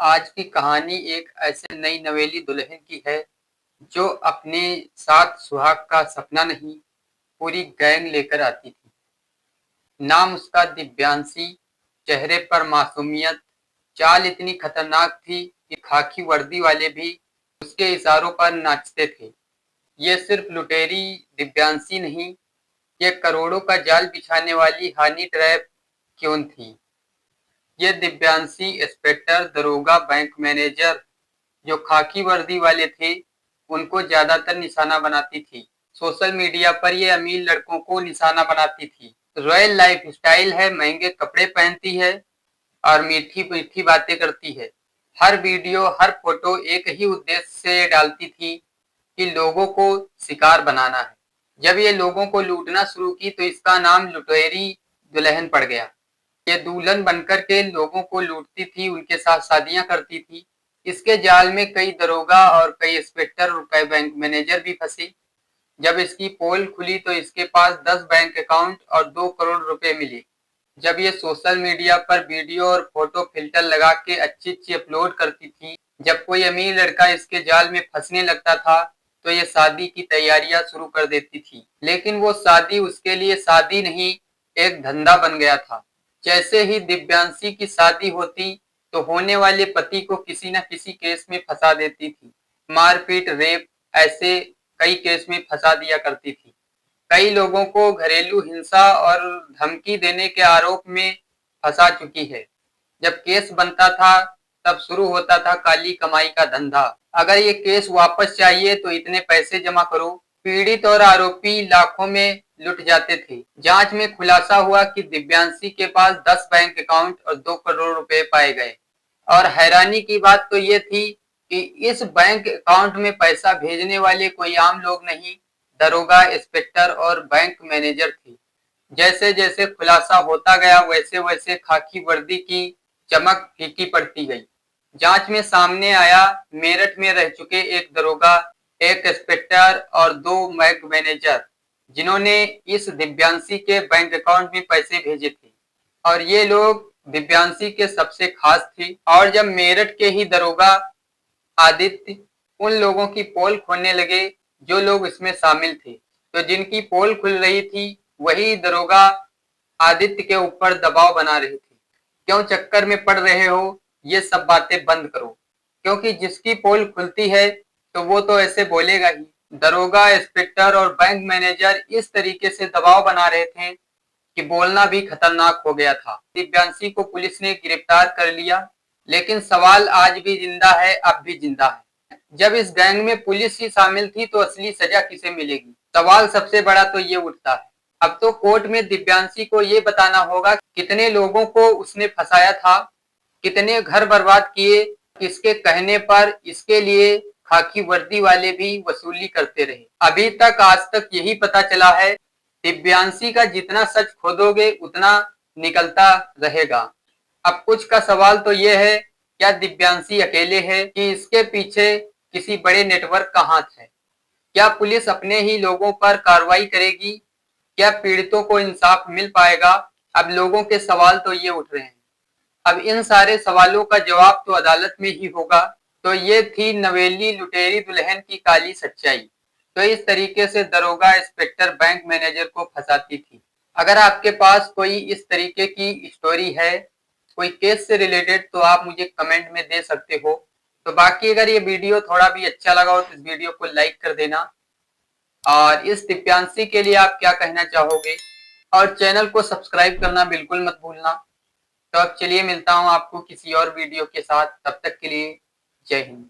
आज की कहानी एक ऐसे नई नवेली दुल्हन की है जो अपने साथ सुहाग का सपना नहीं, पूरी गैंग लेकर आती थी। नाम उसका दिव्यांशी, चेहरे पर मासूमियत, चाल इतनी खतरनाक थी कि खाकी वर्दी वाले भी उसके इशारों पर नाचते थे। ये सिर्फ लुटेरी दिव्यांशी नहीं, ये करोड़ों का जाल बिछाने वाली हनी ट्रैप क्यून थी। ये दिव्यांशी इंस्पेक्टर, दरोगा, बैंक मैनेजर जो खाकी वर्दी वाले थे, उनको ज्यादातर निशाना बनाती थी। सोशल मीडिया पर ये अमीर लड़कों को निशाना बनाती थी। रॉयल लाइफ स्टाइल है, महंगे कपड़े पहनती है और मीठी मीठी बातें करती है। हर वीडियो, हर फोटो एक ही उद्देश्य से डालती थी कि लोगों को शिकार बनाना है। जब ये लोगों को लूटना शुरू की तो इसका नाम लुटेरी दुल्हन पड़ गया। ये दुल्हन बनकर के लोगों को लूटती थी, उनके साथ शादियां करती थी। इसके जाल में कई दरोगा और कई इंस्पेक्टर और कई बैंक मैनेजर भी फंसे। जब इसकी पोल खुली तो इसके पास 10 बैंक अकाउंट और 2 करोड़ रुपए मिले। जब ये सोशल मीडिया पर वीडियो और फोटो फिल्टर लगा के अच्छी अच्छी अपलोड करती थी, जब कोई अमीर लड़का इसके जाल में फंसने लगता था तो ये शादी की तैयारियां शुरू कर देती थी। लेकिन वो शादी उसके लिए शादी नहीं, एक धंधा बन गया था। जैसे ही दिव्यांशी की शादी होती तो होने वाले पति को किसी न किसी केस में फंसा देती थी। मारपीट, रेप, ऐसे कई केस में फंसा दिया करती थी। कई लोगों को घरेलू हिंसा और धमकी देने के आरोप में फंसा चुकी है। जब केस बनता था तब शुरू होता था काली कमाई का धंधा। अगर ये केस वापस चाहिए तो इतने पैसे जमा करो। पीड़ित और आरोपी लाखों में लुट जाते थे। जांच में खुलासा हुआ कि दिव्यांशी के पास 10 बैंक अकाउंट और 2 करोड़ रुपए पाए गए। और हैरानी की बात तो ये थी कि इस बैंक अकाउंट में पैसा भेजने वाले कोई आम लोग नहीं, दरोगा, इंस्पेक्टर और बैंक मैनेजर थे। जैसे जैसे खुलासा होता गया वैसे वैसे खाकी वर्दी की चमक फीकी पड़ती गई। जांच में सामने आया मेरठ में रह चुके एक दरोगा, एक इंस्पेक्टर और 2 बैंक मैनेजर जिन्होंने इस दिव्यांशी के बैंक अकाउंट में पैसे भेजे थे। और ये लोग दिव्यांशी के सबसे खास थे। और जब मेरठ के ही दरोगा आदित्य उन लोगों की पोल खोलने लगे जो लोग इसमें शामिल थे, तो जिनकी पोल खुल रही थी वही दरोगा आदित्य के ऊपर दबाव बना रहे थे। क्यों चक्कर में पड़ रहे हो, ये सब बातें बंद करो, क्योंकि जिसकी पोल खुलती है तो वो तो ऐसे बोलेगा ही। दरोगा, इंस्पेक्टर और बैंक मैनेजर इस तरीके से दबाव बना रहे थे कि बोलना भी खतरनाक हो गया था। दिव्यांशी को पुलिस ने गिरफ्तार कर लिया, लेकिन सवाल आज भी जिंदा है, अब भी जिंदा है। जब इस गैंग में पुलिस ही शामिल थी तो असली सजा किसे मिलेगी? सवाल सबसे बड़ा तो ये उठता है। अब तो कोर्ट में दिव्यांशी को ये बताना होगा कितने लोगों को उसने फंसाया था, कितने घर बर्बाद किए, किसके कहने पर इसके लिए खाकी वर्दी वाले भी वसूली करते रहे। अभी तक आज तक यही पता चला है, दिव्यांशी का जितना सच खोदोगे उतना निकलता रहेगा। अब कुछ का सवाल तो ये है, क्या दिव्यांशी अकेले है कि इसके पीछे किसी बड़े नेटवर्क का हाथ है? क्या पुलिस अपने ही लोगों पर कार्रवाई करेगी? क्या पीड़ितों को इंसाफ मिल पाएगा? अब लोगों के सवाल तो ये उठ रहे हैं। अब इन सारे सवालों का जवाब तो अदालत में ही होगा। तो ये थी नवेली लुटेरी दुल्हन की काली सच्चाई। तो इस तरीके से दरोगा, इंस्पेक्टर, बैंक मैनेजर को फंसाती थी। अगर आपके पास कोई इस तरीके की स्टोरी है, कोई केस से रिलेटेड, तो आप मुझे कमेंट में दे सकते हो। तो बाकी अगर ये वीडियो थोड़ा भी अच्छा लगा हो तो इस वीडियो को लाइक कर देना। और इस दिव्यांशी के लिए आप क्या कहना चाहोगे? और चैनल को सब्सक्राइब करना बिल्कुल मत भूलना। तो अब चलिए मिलता हूँ आपको किसी और वीडियो के साथ। तब तक के लिए जय हिंद।